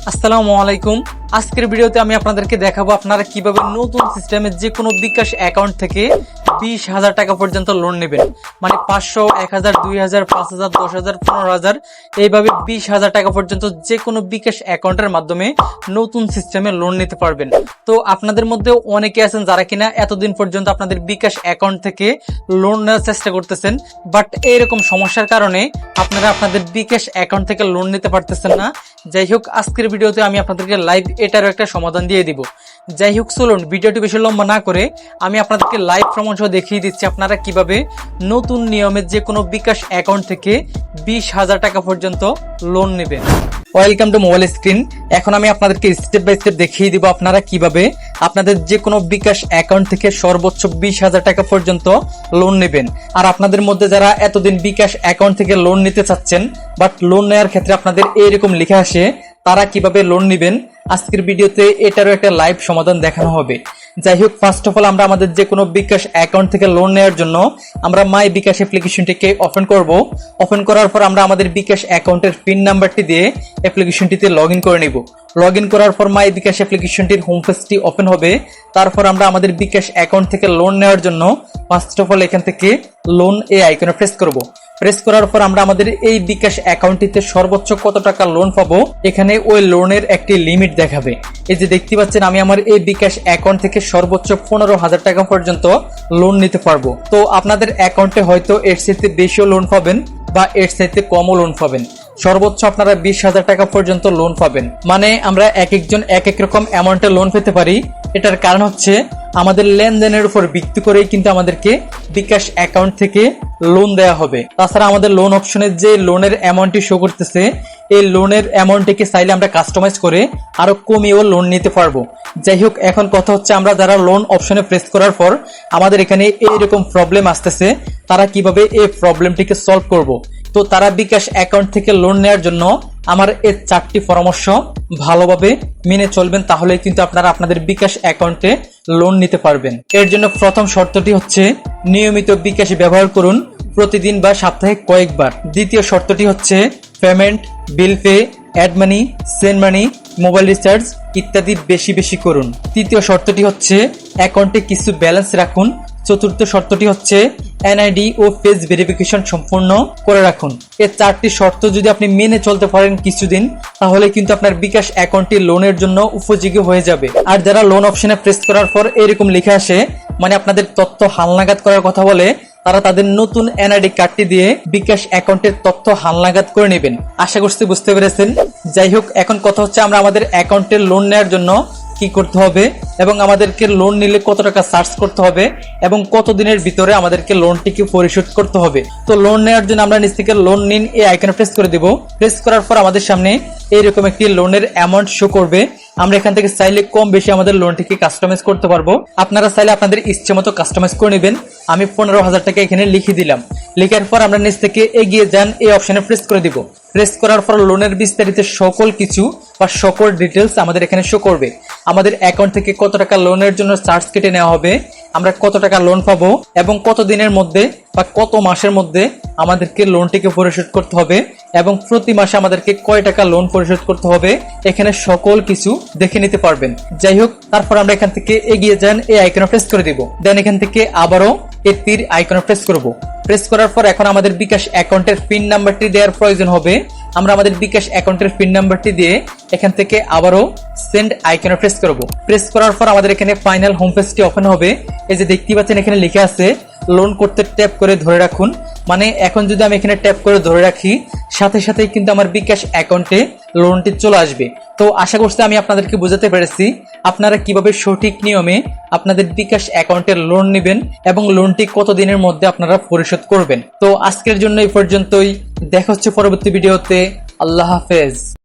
আসসালামু আলাইকুম। আজকের ভিডিওতে আমি আপনাদেরকে দেখাবো আপনারা কিভাবে নতুন সিস্টেমে যে কোনো বিকাশ অ্যাকাউন্ট থেকে 20,000 টাকা পর্যন্ত লোন নেবেন। মানে 500, 1000, 2000, 5000, 10,000, 15,000 এইভাবে 20,000 টাকা পর্যন্ত যে কোনো বিকাশ অ্যাকাউন্টের মাধ্যমে নতুন সিস্টেমে লোন নিতে পারবেন। তো আপনাদের মধ্যে অনেকে আছেন যারা কিনা এতদিন পর্যন্ত আপনাদের বিকাশ অ্যাকাউন্ট থেকে লোন নেওয়ার চেষ্টা করতেছেন, বাট এইরকম সমস্যার কারণে আপনারা আপনাদের বিকাশ অ্যাকাউন্ট থেকে লোন নিতে পারতেছেন না। যাই হোক, আজকের ভিডিওতে আমি আপনাদেরকে লাইভ এটারও একটা সমাধান দিয়ে দিব। যাই হোক, চলুন ভিডিওটি বেশি লম্বা না করে আমি আপনাদেরকে লাইভ প্রমাণ সহ দেখিয়ে দিচ্ছি আপনারা কিভাবে নতুন নিয়মে যে কোনো বিকাশ অ্যাকাউন্ট থেকে 20,000 টাকা পর্যন্ত লোন নেবেন। Welcome to mobile screen. এখন আমি আপনাদেরকে স্টেপ বাই স্টেপ দেখিয়ে দিব আপনারা কিভাবে আপনাদের যে কোনো বিকাশ অ্যাকাউন্ট থেকে সর্বোচ্চ 20,000 টাকা পর্যন্ত লোন নেবেন। আর আপনাদের মধ্যে যারা এতদিন বিকাশ অ্যাকাউন্ট থেকে লোন নিতে চাচ্ছেন, বাট লোন নেওয়ার ক্ষেত্রে আপনাদের এইরকম লেখা আসে, তারা কিভাবে লোন নেবেন আজকের ভিডিওতে এটারও একটা লাইভ সমাধান দেখানো হবে। যাই হোক, ফার্স্ট অফ অল আমরা আমাদের যে কোনো বিকাশ অ্যাকাউন্ট থেকে লোন নেওয়ার জন্য আমরা মাই বিকাশ অ্যাপ্লিকেশনটিকে ওপেন করব। ওপেন করার পর আমরা আমাদের বিকাশ অ্যাকাউন্টের পিন নাম্বারটি দিয়ে অ্যাপ্লিকেশনটিতে লগ ইন করে নিব। লগ ইন করার পর মাই বিকাশ অ্যাপ্লিকেশনটির হোম পেজটি ওপেন হবে। তারপর আমরা আমাদের বিকাশ অ্যাকাউন্ট থেকে লোন নেওয়ার জন্য ফার্স্ট অফ অল এখান থেকে লোন এই আইকনে প্রেস করব। প্রেস করার পর আমরা আমাদের এই বিকাশ অ্যাকাউন্টটিতে সর্বোচ্চ কত টাকা লোন পাবো এখানে ওই লোনের একটি লিমিট দেখাবে। এই যে দেখতে পাচ্ছেন, আমি আমার এই বিকাশ অ্যাকাউন্ট থেকে সর্বোচ্চ 15,000 টাকা পর্যন্ত লোন নিতে পারবো। তো আপনাদের অ্যাকাউন্টে হয়তো এর চাইতে বেশিও লোন পাবেন বা এর চাইতে কমও লোন পাবেন। সর্বোচ্চ আপনারা 20,000 টাকা পর্যন্ত লোন পাবেন। মানে আমরা এক একজন এক এক রকম অ্যামাউন্টে লোন পেতে পারি। এটার কারণ হচ্ছে আমাদের লেনদেনের উপর ভিত্তি করেই কিন্তু আমাদেরকে বিকাশ অ্যাকাউন্ট থেকে লোন দেওয়া হবে। তাছাড়া আমাদের লোন অপশনে যে লোনের অ্যামাউন্টটি শো করতেছে, এই লোনের অ্যামাউন্টটিকে চাইলে আমরা কাস্টমাইজ করে আরো কমিয়েও লোন নিতে পারবো। যাই হোক, এখন কথা হচ্ছে আমরা যারা লোন অপশনে প্রেস করার পর আমাদের এখানে এইরকম প্রবলেম আসতেছে, তারা কিভাবে এই প্রবলেমটিকে সলভ করব। তো তারা বিকাশ অ্যাকাউন্ট থেকে লোন নেওয়ার জন্য আমার এই 4টি পরামর্শ ভালোভাবে মেনে চলবেন, তাহলে কিন্তু আপনারা আপনাদের বিকাশ অ্যাকাউন্টে লোন নিতে পারবেন। এর জন্য প্রথম শর্তটি হচ্ছে নিয়মিত বিকাশ ব্যবহার করুন, প্রতিদিন বা সপ্তাহে কয়েকবার। দ্বিতীয় শর্তটি হচ্ছে payment, bill pay, add money, send money, mobile recharge ইত্যাদি বেশি বেশি করুন। তৃতীয় শর্তটি হচ্ছে অ্যাকাউন্টে কিছু ব্যালেন্স রাখুন। চতুর্থ শর্তটি হচ্ছে এনআইডি ও ফেস ভেরিফিকেশন সম্পূর্ণ করে রাখুন। এই 4টি শর্ত যদি আপনি মেনে চলতে পারেন কিছুদিন, তাহলে কিন্তু আপনার বিকাশ অ্যাকাউন্টটি লোনের জন্য উপযোগী হয়ে যাবে। আর যারা লোন অপশনে প্রেস করার পর এরকম লেখা আসে, মানে আপনাদের তথ্য হালনাগাদ করার কথা বলে, তারা তাদের নতুন এনআইডি কার্ডটি দিয়ে বিকাশ অ্যাকাউন্টের তথ্য হালনাগাদ করে নেবেন। আশা করছি বুঝতে পেরেছেন। যাই হোক, এখন কথা হচ্ছে আমরা আমাদের অ্যাকাউন্টের লোন নেওয়ার জন্য কি করতে হবে এবং আমাদেরকে লোন নিলে কত টাকা চার্জ করতে হবে এবং কত দিনের ভিতরে আমাদেরকে লোনটিকে পরিশোধ করতে হবে। তো লোন নেওয়ার জন্য আমরা নিচ থেকে লোন নিন এই আইকনে প্রেস করে দেব। প্রেস করার পর আমাদের সামনে এইরকম একটি লোনের অ্যামাউন্ট শো করবে। আমরা এখান থেকে চাইলে কম বেশি আমাদের লোনটিকে কাস্টমাইজ করতে পারবো। আপনারা চাইলে আপনাদের ইচ্ছে মতো কাস্টমাইজ করে নেবেন। আমি 15,000 টাকা এখানে লিখে দিলাম। লেখার পর আমরা নিচ থেকে এগিয়ে যান এই অপশনে প্রেস করে দিব। প্রেস করার পর লোনের বিস্তারিত সকল কিছু বা সকল ডিটেলস আমাদের এখানে শো করবে। আমাদের অ্যাকাউন্ট থেকে কত টাকা লোনের জন্য চার্জ কেটে নেওয়া হবে, আমরা কত টাকা লোন পাবো এবং কত দিনের মধ্যে বা কত মাসের মধ্যে আমাদেরকে লোনটিকে পরিশোধ করতে হবে এবং প্রতি মাসে আমাদেরকে কয় টাকা লোন পরিশোধ করতে হবে, এখানে সকল কিছু দেখে নিতে পারবেন। যাই হোক, তারপর আমরা এখান থেকে এগিয়ে যান এই আইকনে প্রেস করে দিব। দেন এখান থেকে আবারও এই তীর আইকনে প্রেস করব। প্রেস করার পর এখন আমাদের বিকাশ অ্যাকাউন্টের পিন নাম্বারটি দেওয়ার প্রয়োজন হবে। আমরা আমাদের বিকাশ অ্যাকাউন্টের পিন নাম্বারটি দিয়ে এখান থেকে আবারও সেন্ড আইকনে প্রেস করব। প্রেস করার পর আমাদের এখানে ফাইনাল হোম পেজটি ওপেন হবে। এই যে দেখতে পাচ্ছেন, এখানে লেখা আছে লোন করতে ট্যাপ করে ধরে রাখুন। মানে এখন যদি আমি এখানে ট্যাপ করে ধরে রাখি, সাথে সাথেই কিন্তু আমার বিকাশ অ্যাকাউন্টে লোনটি চলে আসবে। তো আশা করছি আমি আপনাদেরকে বোঝাতে পেরেছি আপনারা কিভাবে সঠিক নিয়মে আপনাদের বিকাশ অ্যাকাউন্টের লোন নেবেন এবং লোনটি কত দিনের মধ্যে আপনারা পরিশোধ করবেন। তো আজকের জন্য এই পর্যন্তই। দেখা হচ্ছে পরবর্তী ভিডিওতে। আল্লাহ হাফেজ।